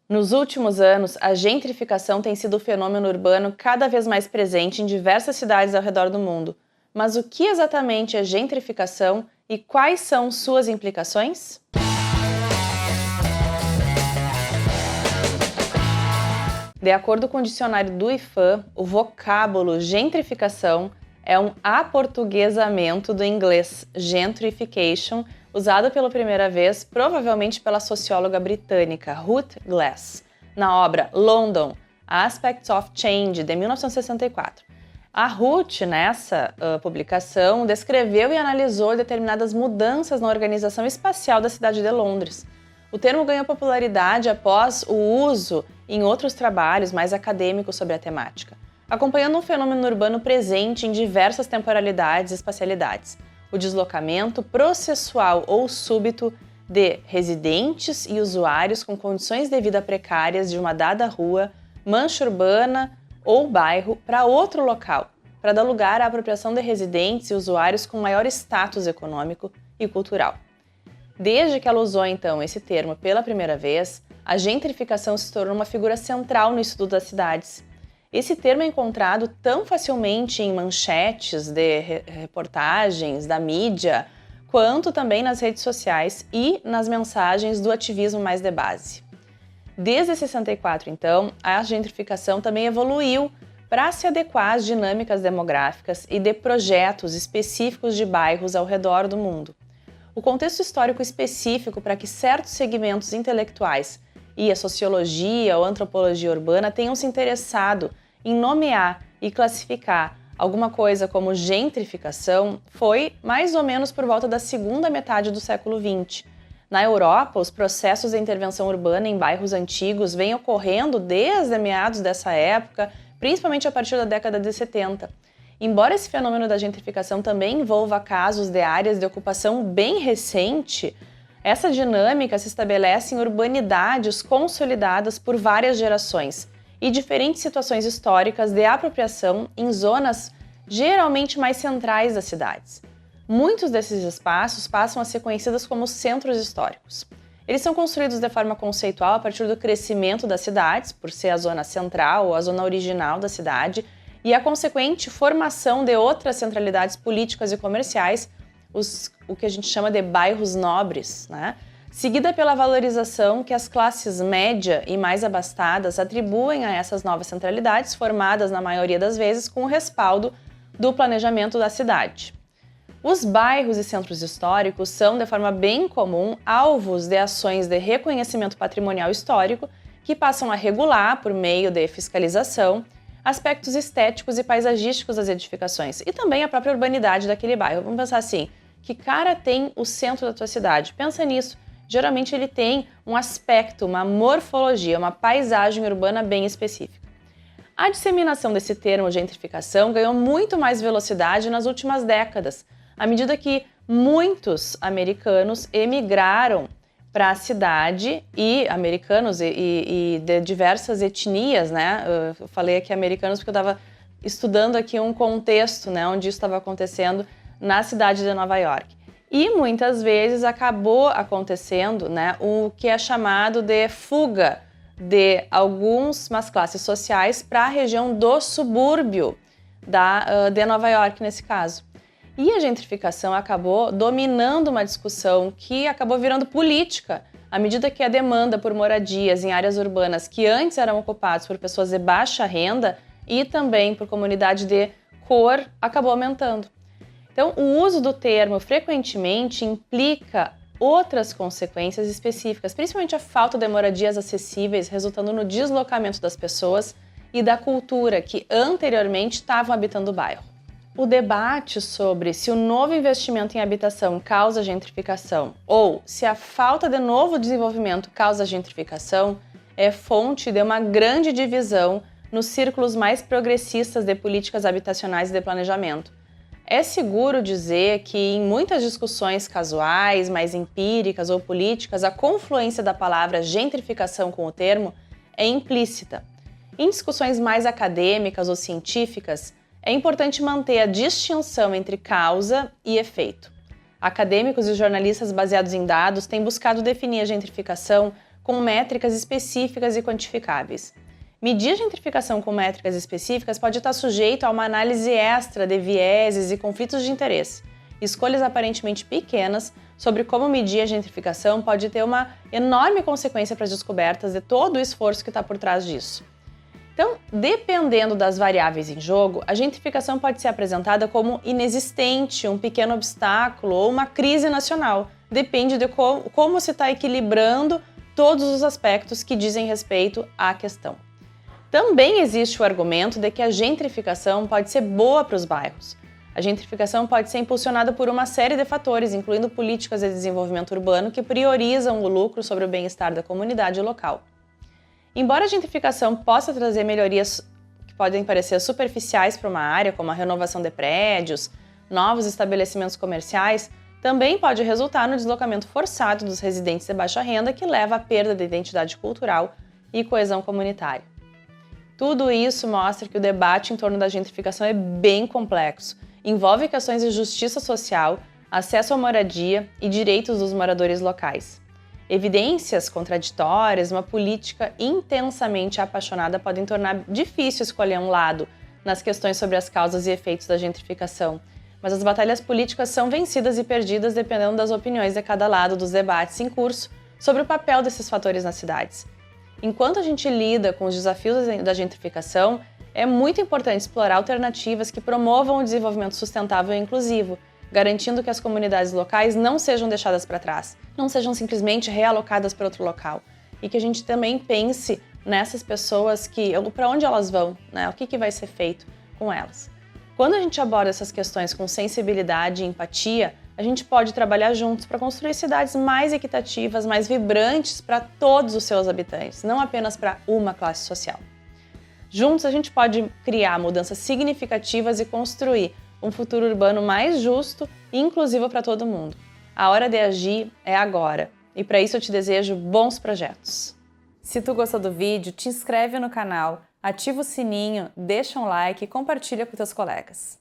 Nos últimos anos, a gentrificação tem sido um fenômeno urbano cada vez mais presente em diversas cidades ao redor do mundo. Mas o que exatamente é gentrificação e quais são suas implicações? De acordo com o dicionário do IFAM, o vocábulo gentrificação é um aportuguesamento do inglês gentrification, usado pela primeira vez provavelmente pela socióloga britânica Ruth Glass, na obra London, Aspects of Change, de 1964. A Ruth, nessa publicação, descreveu e analisou determinadas mudanças na organização espacial da cidade de Londres. O termo ganhou popularidade após o uso em outros trabalhos mais acadêmicos sobre a temática, acompanhando um fenômeno urbano presente em diversas temporalidades e espacialidades: o deslocamento processual ou súbito de residentes e usuários com condições de vida precárias de uma dada rua, mancha urbana ou bairro para outro local, para dar lugar à apropriação de residentes e usuários com maior status econômico e cultural. Desde que ela usou, então, esse termo pela primeira vez, a gentrificação se tornou uma figura central no estudo das cidades. Esse termo é encontrado tão facilmente em manchetes de reportagens da mídia, quanto também nas redes sociais e nas mensagens do ativismo mais de base. Desde 64, então, a gentrificação também evoluiu para se adequar às dinâmicas demográficas e de projetos específicos de bairros ao redor do mundo. O contexto histórico específico para que certos segmentos intelectuais e a sociologia ou antropologia urbana tenham se interessado em nomear e classificar alguma coisa como gentrificação foi mais ou menos por volta da segunda metade do século XX. Na Europa, os processos de intervenção urbana em bairros antigos vêm ocorrendo desde meados dessa época, principalmente a partir da década de 70. Embora esse fenômeno da gentrificação também envolva casos de áreas de ocupação bem recente, essa dinâmica se estabelece em urbanidades consolidadas por várias gerações e diferentes situações históricas de apropriação em zonas geralmente mais centrais das cidades. Muitos desses espaços passam a ser conhecidos como centros históricos. Eles são construídos de forma conceitual a partir do crescimento das cidades, por ser a zona central ou a zona original da cidade, e a consequente formação de outras centralidades políticas e comerciais, o que a gente chama de bairros nobres, né? Seguida pela valorização que as classes média e mais abastadas atribuem a essas novas centralidades, formadas na maioria das vezes com o respaldo do planejamento da cidade. Os bairros e centros históricos são, de forma bem comum, alvos de ações de reconhecimento patrimonial histórico que passam a regular, por meio de fiscalização, aspectos estéticos e paisagísticos das edificações e também a própria urbanidade daquele bairro. Vamos pensar assim, que cara tem o centro da tua cidade? Pensa nisso. Geralmente ele tem um aspecto, uma morfologia, uma paisagem urbana bem específica. A disseminação desse termo gentrificação ganhou muito mais velocidade nas últimas décadas, à medida que muitos americanos emigraram para a cidade, e americanos e de diversas etnias, né? Eu falei aqui americanos porque eu estava estudando aqui um contexto, né, onde isso estava acontecendo na cidade de Nova York. E muitas vezes acabou acontecendo, né, o que é chamado de fuga de algumas classes sociais para a região do subúrbio de Nova York, nesse caso. E a gentrificação acabou dominando uma discussão que acabou virando política, à medida que a demanda por moradias em áreas urbanas que antes eram ocupadas por pessoas de baixa renda e também por comunidade de cor acabou aumentando. Então, o uso do termo frequentemente implica outras consequências específicas, principalmente a falta de moradias acessíveis, resultando no deslocamento das pessoas e da cultura que anteriormente estavam habitando o bairro. O debate sobre se o novo investimento em habitação causa gentrificação ou se a falta de novo desenvolvimento causa gentrificação é fonte de uma grande divisão nos círculos mais progressistas de políticas habitacionais e de planejamento. É seguro dizer que em muitas discussões casuais, mais empíricas ou políticas, a confluência da palavra gentrificação com o termo é implícita. Em discussões mais acadêmicas ou científicas, é importante manter a distinção entre causa e efeito. Acadêmicos e jornalistas baseados em dados têm buscado definir a gentrificação com métricas específicas e quantificáveis. Medir a gentrificação com métricas específicas pode estar sujeito a uma análise extra de vieses e conflitos de interesse. Escolhas aparentemente pequenas sobre como medir a gentrificação pode ter uma enorme consequência para as descobertas de todo o esforço que está por trás disso. Então, dependendo das variáveis em jogo, a gentrificação pode ser apresentada como inexistente, um pequeno obstáculo ou uma crise nacional. Depende de como se está equilibrando todos os aspectos que dizem respeito à questão. Também existe o argumento de que a gentrificação pode ser boa para os bairros. A gentrificação pode ser impulsionada por uma série de fatores, incluindo políticas de desenvolvimento urbano que priorizam o lucro sobre o bem-estar da comunidade local. Embora a gentrificação possa trazer melhorias que podem parecer superficiais para uma área, como a renovação de prédios, novos estabelecimentos comerciais, também pode resultar no deslocamento forçado dos residentes de baixa renda, que leva à perda de identidade cultural e coesão comunitária. Tudo isso mostra que o debate em torno da gentrificação é bem complexo, envolve questões de justiça social, acesso à moradia e direitos dos moradores locais. Evidências contraditórias, uma política intensamente apaixonada podem tornar difícil escolher um lado nas questões sobre as causas e efeitos da gentrificação, mas as batalhas políticas são vencidas e perdidas dependendo das opiniões de cada lado dos debates em curso sobre o papel desses fatores nas cidades. Enquanto a gente lida com os desafios da gentrificação, é muito importante explorar alternativas que promovam o desenvolvimento sustentável e inclusivo, garantindo que as comunidades locais não sejam deixadas para trás, não sejam simplesmente realocadas para outro local, e que a gente também pense nessas pessoas para onde elas vão, né? O que vai ser feito com elas. Quando a gente aborda essas questões com sensibilidade e empatia, a gente pode trabalhar juntos para construir cidades mais equitativas, mais vibrantes para todos os seus habitantes, não apenas para uma classe social. Juntos a gente pode criar mudanças significativas e construir um futuro urbano mais justo e inclusivo para todo mundo. A hora de agir é agora, e para isso eu te desejo bons projetos. Se tu gostou do vídeo, te inscreve no canal, ativa o sininho, deixa um like e compartilha com teus colegas.